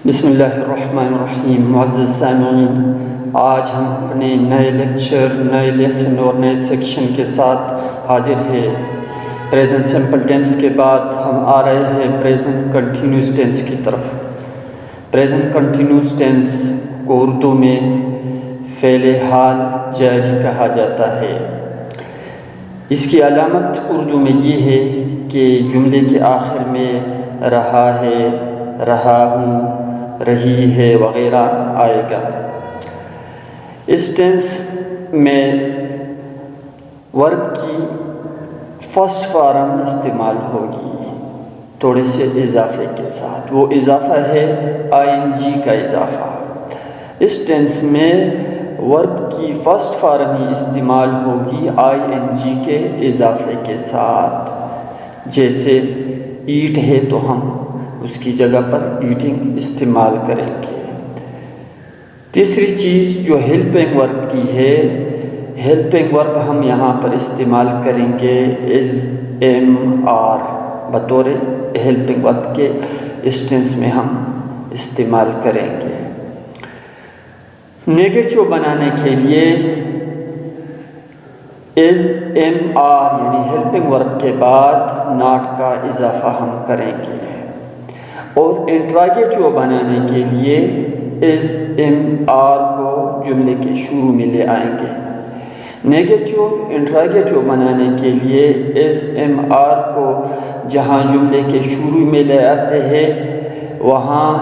بسم اللہ الرحمن الرحیم۔ معزز سامعین، آج ہم اپنے نئے لیکچر، نئے لیسن اور نئے سیکشن کے ساتھ حاضر ہیں۔ پریزنٹ سمپل ٹینس کے بعد ہم آ رہے ہیں پریزنٹ کنٹینیوس ٹینس کی طرف۔ پریزنٹ کنٹینیوس ٹینس کو اردو میں فعل حال جاری کہا جاتا ہے۔ اس کی علامت اردو میں یہ ہے کہ جملے کے آخر میں رہا ہے، رہا ہوں، رہی ہے وغیرہ آئے گا۔ اس ٹینس میں ورب کی فرسٹ فارم استعمال ہوگی تھوڑے سے اضافے کے ساتھ۔ وہ اضافہ ہے ING کا اضافہ۔ اس ٹینس میں ورب کی فرسٹ فارم ہی استعمال ہوگی ING کے اضافے کے ساتھ۔ جیسے ایٹ ہے تو ہم اس کی جگہ پر ایٹنگ استعمال کریں گے۔ تیسری چیز جو ہیلپنگ ورب کی ہے، ہیلپنگ ورب ہم یہاں پر استعمال کریں گے SMR بطور ہیلپنگ ورب کے اس ٹینس میں ہم استعمال کریں گے۔ نیگیٹو بنانے کے لیے SMR یعنی ہیلپنگ ورب کے بعد ناٹ کا اضافہ ہم کریں گے، اور انٹراگیٹو بنانے کے لیے SMR کو جملے کے شروع میں لے آئیں گے۔ نیگیٹو انٹراگیٹو بنانے کے لیے SMR کو جہاں جملے کے شروع میں لے آتے ہیں وہاں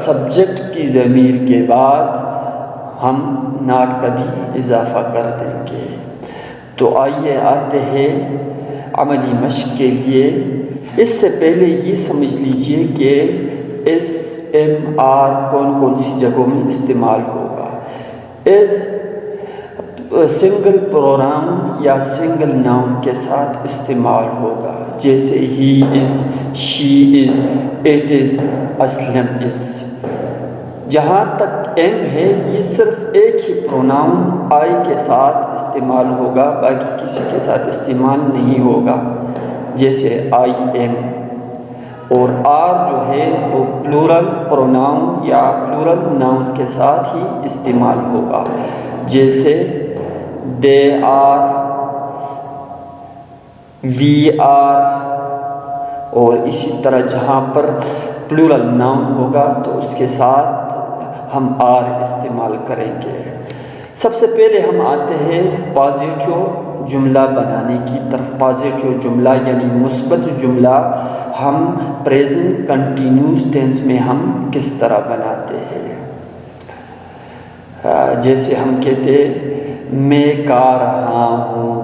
سبجیکٹ کی ضمیر کے بعد ہم ناٹ کا بھی اضافہ کر دیں گے۔ تو آئیے آتے ہیں عملی مشق کے لیے۔ اس سے پہلے یہ سمجھ لیجئے کہ SMR کون کون سی جگہوں میں استعمال ہوگا۔ سنگل پروناؤن یا سنگل ناؤن کے ساتھ استعمال ہوگا، جیسے ہی از، شی از، اٹ از، اسلم از۔ جہاں تک ایم ہے یہ صرف ایک ہی پروناؤن آئی کے ساتھ استعمال ہوگا، باقی کسی کے ساتھ استعمال نہیں ہوگا، جیسے آئی ایم۔ اور آر جو ہے وہ پلورل پروناؤن یا پلورل ناؤن کے ساتھ ہی استعمال ہوگا، جیسے دے آر، وی آر۔ اور اسی طرح جہاں پر پلورل ناؤن ہوگا تو اس کے ساتھ ہم آر استعمال کریں گے۔ سب سے پہلے ہم آتے ہیں پازیٹیو جملہ بنانے کی طرف۔ پازیٹیو جملہ یعنی مثبت جملہ ہم پریزنٹ کنٹینیوس ٹینس میں ہم کس طرح بناتے ہیں۔ جیسے ہم کہتے میں کھا رہا ہوں،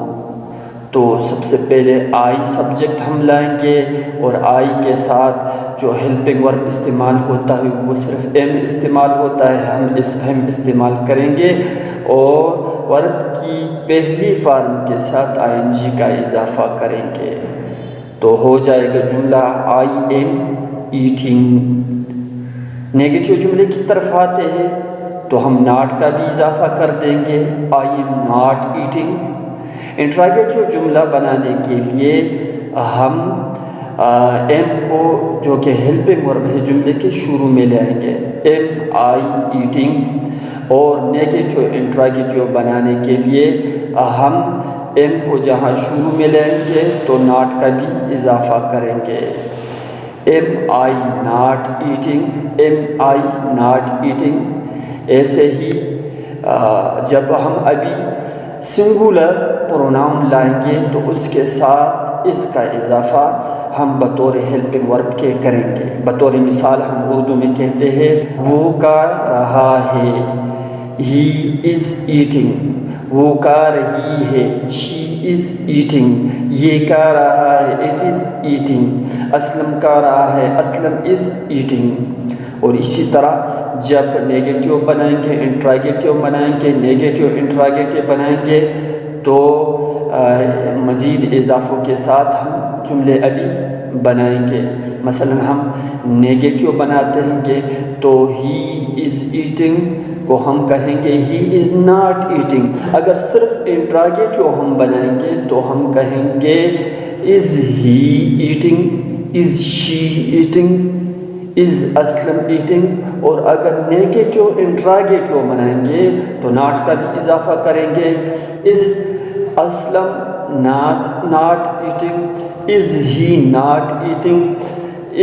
تو سب سے پہلے آئی سبجیکٹ ہم لائیں گے، اور آئی کے ساتھ جو ہیلپنگ ورب استعمال ہوتا ہے وہ صرف ایم استعمال ہوتا ہے، ہم ایم استعمال کریں گے، اور ورب کی پہلی فارم کے ساتھ ING کا اضافہ کریں گے، تو ہو جائے گا جملہ آئی ایم ایٹنگ۔ نیگیٹو جملے کی طرف آتے ہیں تو ہم ناٹ کا بھی اضافہ کر دیں گے، آئی ایم ناٹ ایٹنگ۔ انٹراگیٹو جملہ بنانے کے لیے ہم ایم کو جو کہ ہیلپنگ ورب ہے جملے کے شروع میں لے آئیں گے، ایم آئی ایٹنگ۔ اور نیگیٹو انٹراگیٹو بنانے کے لیے ہم ایم کو جہاں شروع میں لے آئیں گے تو ناٹ کا بھی اضافہ کریں گے، am I not eating, am I not eating. ایسے ہی جب ہم ابھی سنگولر پروناؤن لائیں گے تو اس کے ساتھ اس کا اضافہ ہم بطور ہیلپنگ ورب کے کریں گے۔ بطور مثال ہم اردو میں کہتے ہیں وہ کھا رہا ہے، ہی از ایٹنگ، وہ کھا رہی ہے، شی از ایٹنگ، یہ کھا رہا ہے، اٹ از ایٹنگ، اسلم کھا رہا ہے، اسلم از ایٹنگ۔ اور اسی طرح جب نیگیٹو بنائیں گے، انٹراگیٹو بنائیں گے، نیگیٹو انٹراگیٹو بنائیں گے تو مزید اضافوں کے ساتھ ہم جملے ابھی بنائیں گے۔ مثلا ہم نیگیٹو بناتے ہیں گے تو ہی از ایٹنگ کو ہم کہیں گے ہی از ناٹ ایٹنگ۔ اگر صرف انٹراگیٹو ہم بنائیں گے تو ہم کہیں گے از ہی eating, is she eating, is Aslam eating. اور اگر نیگیٹو انٹراگیٹو بنائیں گے تو ناٹ کا بھی اضافہ کریں گے. Is Aslam not eating, is he not eating,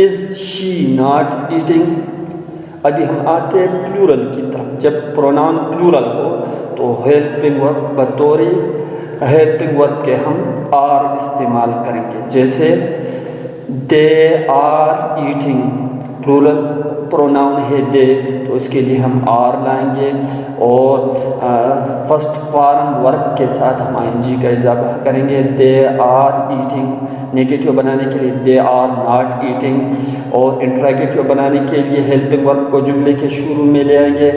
is she not eating. ابھی ہم آتے ہیں پلورل کی طرف. جب پروناؤن پلورل ہو تو ہیلپنگ ورب بطور ہیلپنگ ورب کے ہم آر استعمال کریں گے. جیسے they are eating, plural pronoun ہے دے تو اس کے لیے ہم آر لائیں گے، اور فرسٹ فارم ورب کے ساتھ ہم آئی این جی کا اضافہ کریں گے. دے آر ایٹنگ. نیگیٹو بنانے کے لیے دے آر ناٹ ایٹنگ، اور انٹراگیٹو بنانے کے لیے ہیلپنگ ورب کو جملے کے شروع میں لے آئیں گے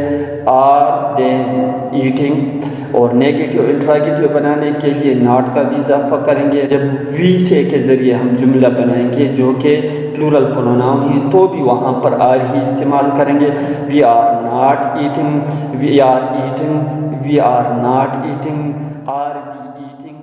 آر دین ایٹنگ. اور نیگیٹو انٹراگیٹو بنانے کے لیے ناٹ کا بھی اضافہ کریں گے. جب وی سے کے ذریعے ہم جملہ بنائیں گے جو کہ پلورل پروناؤن ہے تو بھی وہاں پر آر ہی استعمال کریں گے. We are not eating, we are eating, we are not eating, are be eating.